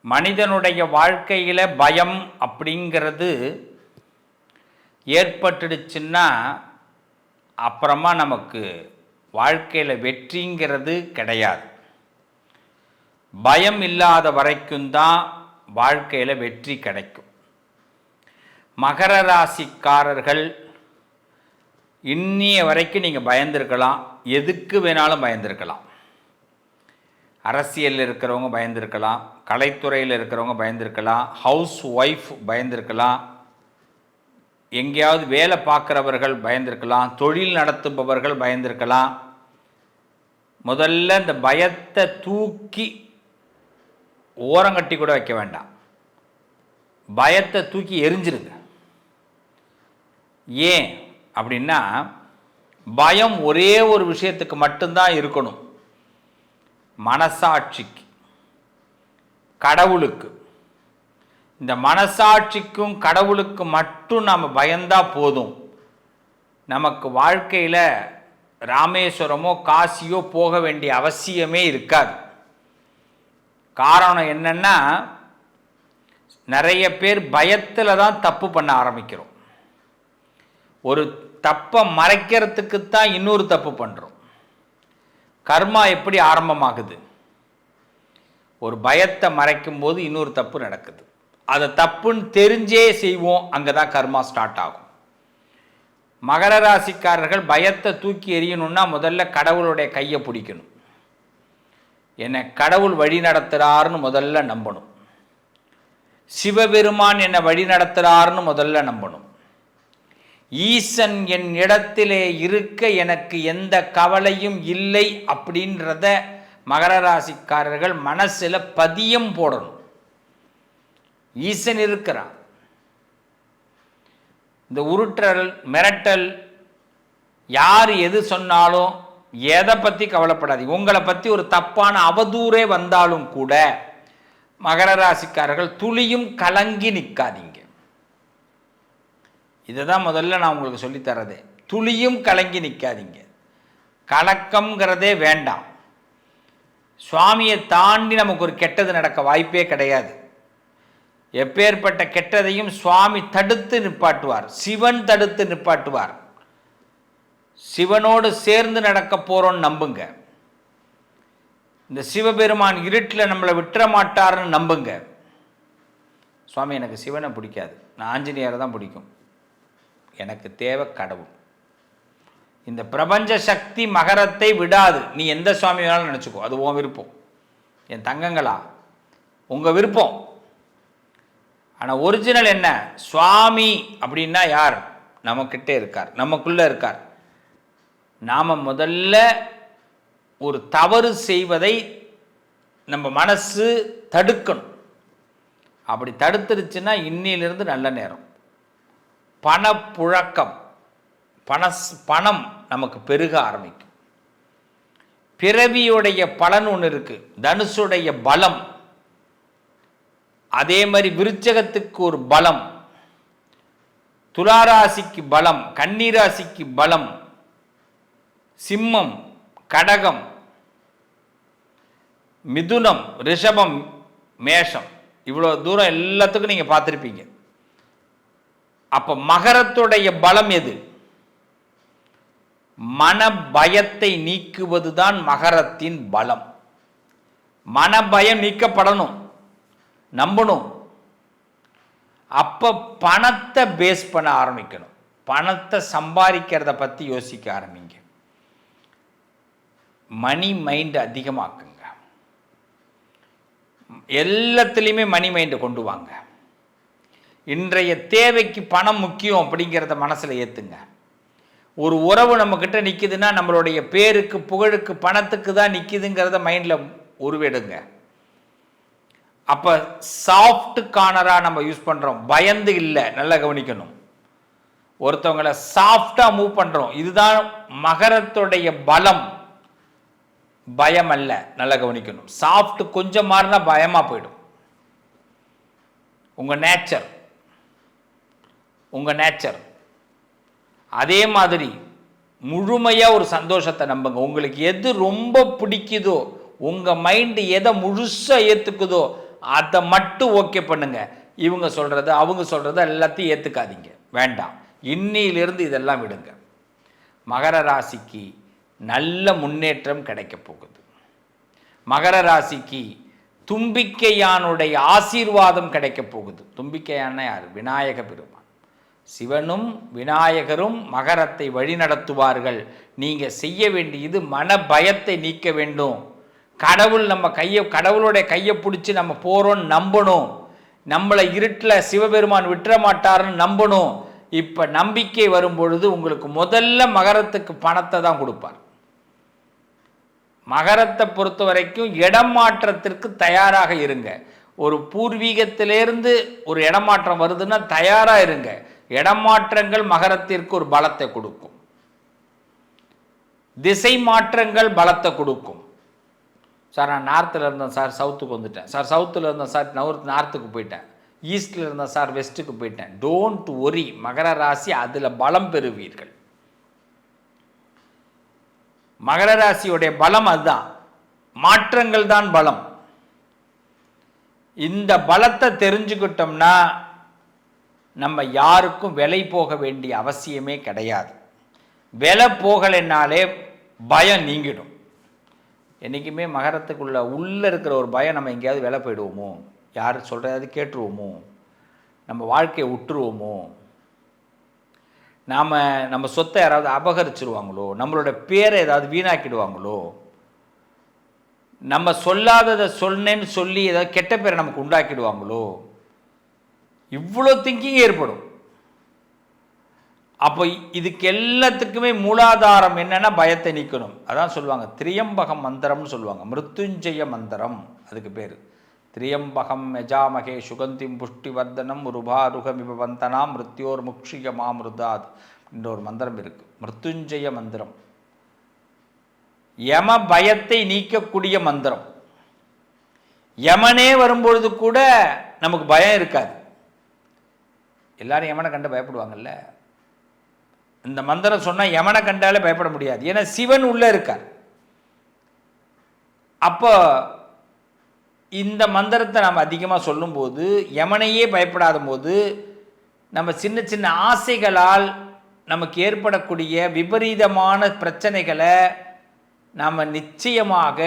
மனிதனுடைய வாழ்க்கையில் பயம் அப்படிங்கிறது ஏற்பட்டுடுச்சுன்னா அப்புறமா நமக்கு வாழ்க்கையில் வெற்றிங்கிறது கிடையாது. பயம் இல்லாத வரைக்கும் தான் வாழ்க்கையில் வெற்றி கிடைக்கும். மகர ராசிக்காரர்கள் இன்னிய வரைக்கும் நீங்கள் பயந்துருக்கலாம், எதுக்கு வேணாலும் பயந்துருக்கலாம். அரசியலில் இருக்கிறவங்க பயந்துருக்கலாம், கலைத்துறையில் இருக்கிறவங்க பயந்துருக்கலாம், ஹவுஸ் ஒய்ஃப் பயந்துருக்கலாம், எங்கேயாவது வேலை பார்க்குறவர்கள் பயந்துருக்கலாம், தொழில் நடத்துபவர்கள் பயந்துருக்கலாம். முதல்ல இந்த பயத்தை தூக்கி ஓரங்கட்டி கூட வைக்க வேண்டாம், பயத்தை தூக்கி எரிஞ்சிருங்க. ஏன் அப்படின்னா, பயம் ஒரே ஒரு விஷயத்துக்கு மட்டும்தான் இருக்கணும், மனசாட்சிக்கு, கடவுளுக்கு. இந்த மனசாட்சிக்கும் கடவுளுக்கு மட்டும் நாம் பயந்தா போதும். நமக்கு வாழ்க்கையில் ராமேஸ்வரமோ காசியோ போக வேண்டிய அவசியமே இருக்காது. காரணம் என்னன்னா, நிறைய பேர் பயத்தில் தான் தப்பு பண்ண ஆரம்பிக்கிறோம். ஒரு தப்பை மறைக்கிறதுக்கு தான் இன்னொரு தப்பு பண்ணுறோம். கர்மா எப்படி ஆரம்பமாகுது? ஒரு பயத்தை மறைக்கும் போது இன்னொரு தப்பு நடக்குது. அதை தப்புன்னு தெரிஞ்சே செய்வோம், அங்கே தான் கர்மா ஸ்டார்ட் ஆகும். மகர ராசிக்காரர்கள் பயத்தை தூக்கி எறியணும்னா முதல்ல கடவுளுடைய கையை பிடிக்கணும். என்னை கடவுள் வழி நடத்துகிறாருன்னு முதல்ல நம்பணும். சிவபெருமான் என்னை வழி நடத்துகிறாருன்னு முதல்ல நம்பணும். ஈசன் என் இடத்திலே இருக்க எனக்கு எந்த கவலையும் இல்லை அப்படின்றத மகர ராசிக்காரர்கள் மனசில் பதியம் போடணும். ஈசன் இருக்கிறான். இந்த உருட்டல் மிரட்டல் யார் எது சொன்னாலும் எதை பற்றி கவலைப்படாதீங்க. உங்களை பற்றி ஒரு தப்பான அவதூறே வந்தாலும் கூட மகர ராசிக்காரர்கள் துளியும் கலங்கி நிற்காதீங்க. இதை தான் முதல்ல நான் உங்களுக்கு சொல்லித்தரதே. துளியும் கலங்கி நிற்காதீங்க. கலக்கம்ங்கிறதே வேண்டாம். சுவாமியை தாண்டி நமக்கு ஒரு கெட்டது நடக்க வாய்ப்பே கிடையாது. எப்பேற்பட்ட கெட்டதையும் சுவாமி தடுத்து நிப்பாட்டுவார். சிவன் தடுத்து நிப்பாட்டுவார். சிவனோடு சேர்ந்து நடக்க போகிறோன்னு நம்புங்க. இந்த சிவபெருமான் இருட்டில் நம்மளை விட்டுற மாட்டார்னு நம்புங்க. சுவாமி எனக்கு சிவனை பிடிக்காது, நான் ஆஞ்சநேயரை தான் பிடிக்கும், எனக்கு தேவை கடவுள். இந்த பிரபஞ்ச சக்தி மகரத்தை விடாது. நீ எந்த சுவாமி வேணாலும் நினச்சிக்கோ, அது உன் விருப்பம். என் தங்கங்களா, உங்கள் விருப்பம். ஆனால் ஒரிஜினல் என்ன? சுவாமி அப்படின்னா யார்? நமக்கிட்டே இருக்கார், நமக்குள்ளே இருக்கார். நாம் முதல்ல ஒரு தவறு செய்வதை நம்ம மனசு தடுக்கணும். அப்படி தடுத்துருச்சுன்னா இன்னிலிருந்து நல்ல நேரம். பணப்புழக்கம், பணம் நமக்கு பெருக ஆரம்பிக்கும். பிறவியுடைய பலன் ஒன்று இருக்குது, தனுசுடைய பலம். அதே மாதிரி விருச்சகத்துக்கு ஒரு பலம், துளாராசிக்கு பலம், கன்னிராசிக்கு பலம், சிம்மம், கடகம், மிதுனம், ரிஷபம், மேஷம், இவ்வளோ தூரம் எல்லாத்துக்கும் நீங்கள் பார்த்துருப்பீங்க. அப்போ மகரத்துடைய பலம் எது? மன பயத்தை நீக்குவது தான் மகரத்தின் பலம். மனபயம் நீக்கப்படணும், நம்பணும். அப்போ பணத்தை பேஸ் பண்ண ஆரம்பிக்கணும். பணத்தை சம்பாதிக்கிறத பற்றி யோசிக்க ஆரம்பிங்க. மணி மைண்ட் அதிகமாக்குங்க. எல்லாத்துலேயுமே மணி மைண்டை கொண்டு வாங்க. இன்றைய தேவைக்கு பணம் முக்கியம் அப்படிங்கிறத மனசில் ஏற்றுங்க. ஒரு உறவு நம்மக்கிட்ட நிற்குதுன்னா நம்மளுடைய பேருக்கு புகழுக்கு பணத்துக்கு தான் நிற்கிதுங்கிறத மைண்டில் உருவெடுங்க. அப்போ சாஃப்ட் கார்னராக நம்ம யூஸ் பண்ணுறோம், பயந்து இல்லை. நல்லா கவனிக்கணும். ஒருத்தவங்களை சாஃப்டாக மூவ் பண்ணுறோம். இதுதான் மகரத்துடைய பலம், பயம் அல்ல. நல்லா கவனிக்கணும். சாஃப்ட் கொஞ்சம் மாறினா பயமாக போயிடும். உங்கள் நேச்சர் அதே மாதிரி முழுமையாக ஒரு சந்தோஷத்தை நம்புங்க. உங்களுக்கு எது ரொம்ப பிடிக்குதோ, உங்கள் மைண்டு எதை முழுசாக ஏற்றுக்குதோ அதை மட்டும் ஓகே பண்ணுங்க. இவங்க சொல்கிறது அவங்க சொல்கிறது எல்லாத்தையும் ஏற்றுக்காதீங்க, வேண்டாம். இன்னிலிருந்து இதெல்லாம் விடுங்க. மகர ராசிக்கு நல்ல முன்னேற்றம் கிடைக்க போகுது. மகர ராசிக்கு தும்பிக்கையானுடைய ஆசீர்வாதம் கிடைக்க போகுது. தும்பிக்கையான யார்? விநாயக பெருமான். சிவனும் விநாயகரும் மகரத்தை வழிநடத்துவார்கள். நீங்கள் செய்ய வேண்டியது மன பயத்தை நீக்க வேண்டும். கடவுள் நம்ம கடவுளுடைய கையை பிடிச்சி நம்ம போகிறோன்னு நம்பணும். நம்மளை இருட்டில் சிவபெருமான் விட்டுற மாட்டாருன்னு நம்பணும். இப்போ நம்பிக்கை வரும் பொழுது உங்களுக்கு முதல்ல மகரத்துக்கு பணத்தை தான் கொடுப்பார். மகரத்தை பொறுத்த வரைக்கும் இடமாற்றத்திற்கு தயாராக இருங்க. ஒரு பூர்வீகத்திலேருந்து ஒரு இடமாற்றம் வருதுன்னா தயாராக இருங்க. இடமாற்றங்கள் மகரத்திற்கு ஒரு பலத்தை கொடுக்கும். திசை மாற்றங்கள் பலத்தை கொடுக்கும். சார் நான் நார்த்தில் இருந்தேன் சார், சவுத்துக்கு வந்துட்டேன் சார், சவுத்தில் இருந்தேன் சார், நார்த்துக்கு போயிட்டேன், ஈஸ்டில் இருந்தேன் சார், வெஸ்ட்டுக்கு போயிட்டேன். Don't worry. மகர ராசி அதில் பலம் பெறுவீர்கள். மகர ராசியுடைய பலம் அதுதான். மாற்றங்கள் தான் பலம். இந்த பலத்தை தெரிஞ்சுக்கிட்டோம்னா நம்ம யாருக்கும் விலை போக வேண்டிய அவசியமே கிடையாது. விலை போகலைன்னாலே பயம் நீங்கிடும். என்றைக்குமே மகரத்துக்குள்ள உள்ளே இருக்கிற ஒரு பயம், நம்ம எங்கேயாவது விலை போயிடுவோமோ, யார் சொல்கிறது கேட்டுருவோமோ, நம்ம வாழ்க்கையை விட்டுருவோமோ, நம்ம சொத்தை யாராவது அபகரிச்சிருவாங்களோ, நம்மளோட பேரை ஏதாவது வீணாக்கிடுவாங்களோ, நம்ம சொல்லாததை சொன்னேன்னு சொல்லி ஏதாவது கெட்ட பேரை நமக்கு உண்டாக்கிடுவாங்களோ, இவ்வளோ திங்கிங் ஏற்படும். அப்போ இதுக்கு எல்லாத்துக்குமே மூலாதாரம் என்னன்னா பயத்தை நீக்கணும். அதான் சொல்லுவாங்க திரியம்பகம் மந்திரம்னு சொல்லுவாங்க, மிருத்யுஞ்சய மந்திரம் அதுக்கு பேர். திரியம்பகம் யஜாமகே சுகந்திம் புஷ்டி வர்தனம் ருபாருகமிப வந்தனாம் மிருத்யோர் முக்ஷிய மாமிருதாத் என்ற ஒரு மந்திரம் இருக்கு. மிருத்யுஞ்சய மந்திரம் யம பயத்தை நீக்கக்கூடிய மந்திரம். யமனே வரும்பொழுது கூட நமக்கு பயம் இருக்காது. எல்லாரும் யமனை கண்டு பயப்படுவாங்கல்ல. இந்த மந்திரம் சொன்னால் யமனை கண்டாலே பயப்பட முடியாது. ஏன்னா சிவன் உள்ளே இருக்கார். அப்போ இந்த மந்திரத்தை நம்ம அதிகமாக சொல்லும்போது யமனையே பயப்படாத போது நம்ம சின்ன சின்ன ஆசைகளால் நமக்கு ஏற்படக்கூடிய விபரீதமான பிரச்சனைகளை நாம் நிச்சயமாக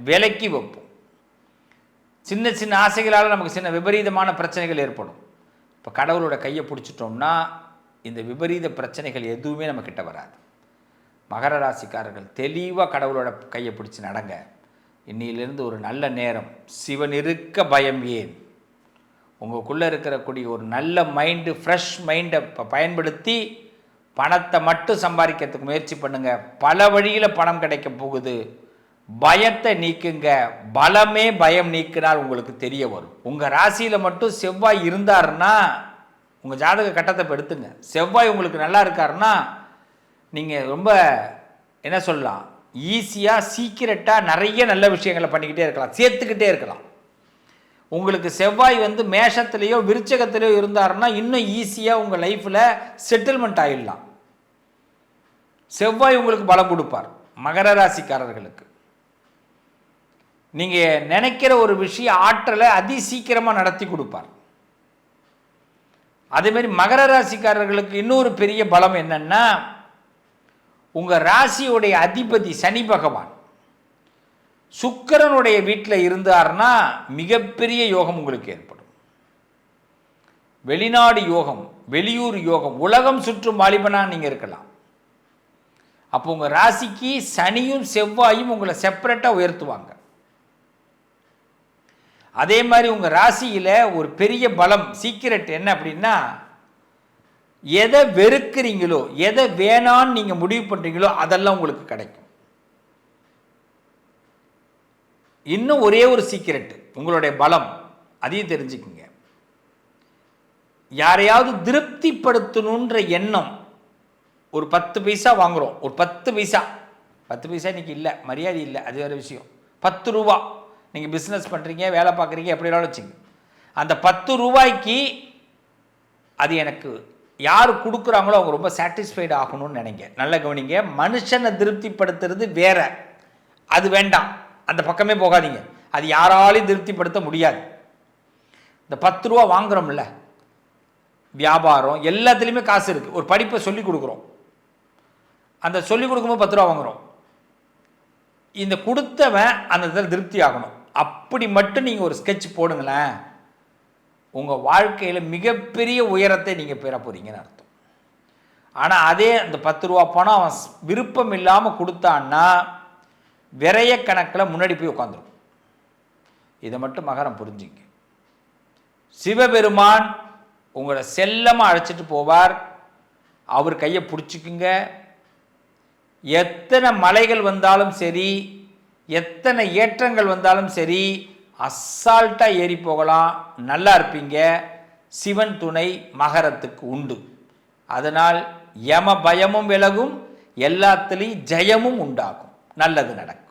விலக்கி வைப்போம். சின்ன சின்ன ஆசைகளால் நமக்கு சின்ன விபரீதமான பிரச்சனைகள் ஏற்படும். இப்போ கடவுளோட கையை பிடிச்சிட்டோம்னா இந்த விபரீத பிரச்சனைகள் எதுவுமே நம்ம கிட்ட வராது. மகர ராசிக்காரர்கள் தெளிவாக கடவுளோட கையை பிடிச்சி நடங்க. இன்னிலிருந்து ஒரு நல்ல நேரம். சிவன் இருக்க பயம் ஏன்? உங்களுக்குள்ளே இருக்கக்கூடிய ஒரு நல்ல மைண்டு, ஃப்ரெஷ் மைண்டை பயன்படுத்தி பணத்தை மட்டும் சம்பாதிக்கிறதுக்கு முயற்சி பண்ணுங்க. பல வழியில் பணம் கிடைக்க போகுது. பயத்தை நீக்குங்க. பலமே பயம் நீக்கினால் உங்களுக்கு தெரிய வரும். உங்கள் ராசியில் மட்டும் செவ்வாய் இருந்தாருன்னா உங்கள் ஜாதக கட்டத்தை எடுத்துங்க. செவ்வாய் உங்களுக்கு நல்லா இருக்காருன்னா நீங்கள் ரொம்ப என்ன சொல்லலாம், ஈஸியாக சீக்கிரட்டாக நிறைய நல்ல விஷயங்களை பண்ணிக்கிட்டே இருக்கலாம், சேர்த்துக்கிட்டே இருக்கலாம். உங்களுக்கு செவ்வாய் மேஷத்துலேயோ விருச்சகத்திலேயோ இருந்தாருன்னா இன்னும் ஈஸியாக உங்கள் லைஃப்பில் செட்டில்மெண்ட் ஆகிடலாம். செவ்வாய் உங்களுக்கு பலம் கொடுப்பார். மகர ராசிக்காரர்களுக்கு நீங்கள் நினைக்கிற ஒரு விஷயம் ஆற்றலை அதி சீக்கிரமாக நடத்தி கொடுப்பார். அதேமாதிரி மகர ராசிக்காரர்களுக்கு இன்னொரு பெரிய பலம் என்னன்னா, உங்கள் ராசியுடைய அதிபதி சனி பகவான் சுக்கிரனுடைய வீட்டில் இருந்தார்னா மிகப்பெரிய யோகம் உங்களுக்கு ஏற்படும். வெளிநாடு யோகம், வெளியூர் யோகம், உலகம் சுற்றும் வாலிபனாக நீங்கள் இருக்கலாம். அப்போ உங்கள் ராசிக்கு சனியும் செவ்வாயும் உங்களை செப்பரேட்டாக உயர்த்துவாங்க. அதே மாதிரி உங்கள் ராசியில் ஒரு பெரிய பலம் சீக்கிரட் என்ன அப்படின்னா, எதை வெறுக்கிறீங்களோ, எதை வேணான்னு நீங்கள் முடிவு பண்ணுறீங்களோ அதெல்லாம் உங்களுக்கு கிடைக்கும். இன்னும் ஒரே ஒரு சீக்கிரட் உங்களுடைய பலம், அதையும் தெரிஞ்சுக்குங்க. யாரையாவது திருப்திப்படுத்தணுன்ற எண்ணம், ஒரு 10 பைசா வாங்குகிறோம், ஒரு 10 பைசா இன்னைக்கு இல்லை, மரியாதை இல்லை, அது வேறு விஷயம். 10 ரூபா நீங்கள் பிஸ்னஸ் பண்ணுறீங்க, வேலை பார்க்குறீங்க, எப்படினாலும் வச்சுங்க. அந்த 10 ரூபாய்க்கு அது எனக்கு யார் கொடுக்குறாங்களோ அவங்க ரொம்ப சாட்டிஸ்ஃபைடு ஆகணும்னு நினைங்க. நல்ல கவனிங்க. மனுஷனை திருப்திப்படுத்துறது வேற, அது வேண்டாம், அந்த பக்கமே போகாதீங்க. அது யாராலையும் திருப்திப்படுத்த முடியாது. இந்த 10 ரூபா வாங்குகிறோம்ல, வியாபாரம் எல்லாத்துலேயுமே காசு இருக்குது. ஒரு படிப்பை சொல்லிக் கொடுக்குறோம், அந்த சொல்லிக் கொடுக்கும்போது 10 ரூபா வாங்குகிறோம். இந்த கொடுத்தவன் அந்த இதில் திருப்தி ஆகணும். அப்படி மட்டும் நீங்கள் ஒரு ஸ்கெட்ச் போடுங்களேன், உங்கள் வாழ்க்கையில் மிகப்பெரிய உயரத்தை நீங்கள் பெற போகிறீங்கன்னு அர்த்தம். ஆனால் அதே அந்த 10 ரூபா பணம் அவன் விருப்பம் இல்லாமல் கொடுத்தான்னா விரைய கணக்கில் முன்னாடி போய் உட்காந்துரும். இதை மட்டும் மகரம் புரிஞ்சுங்க. சிவபெருமான் உங்களை செல்லமாக அழைச்சிட்டு போவார். அவர் கையை பிடிச்சிக்குங்க. எத்தனை மலைகள் வந்தாலும் சரி, எத்தனை ஏற்றங்கள் வந்தாலும் சரி, அசால்ட்டாக ஏறி போகலாம், நல்லா இருப்பீங்க. சிவன் துணை மகரத்துக்கு உண்டு. அதனால் யம பயமும் விலகும், எல்லாத்துலேயும் ஜெயமும் உண்டாகும், நல்லது நடக்கும்.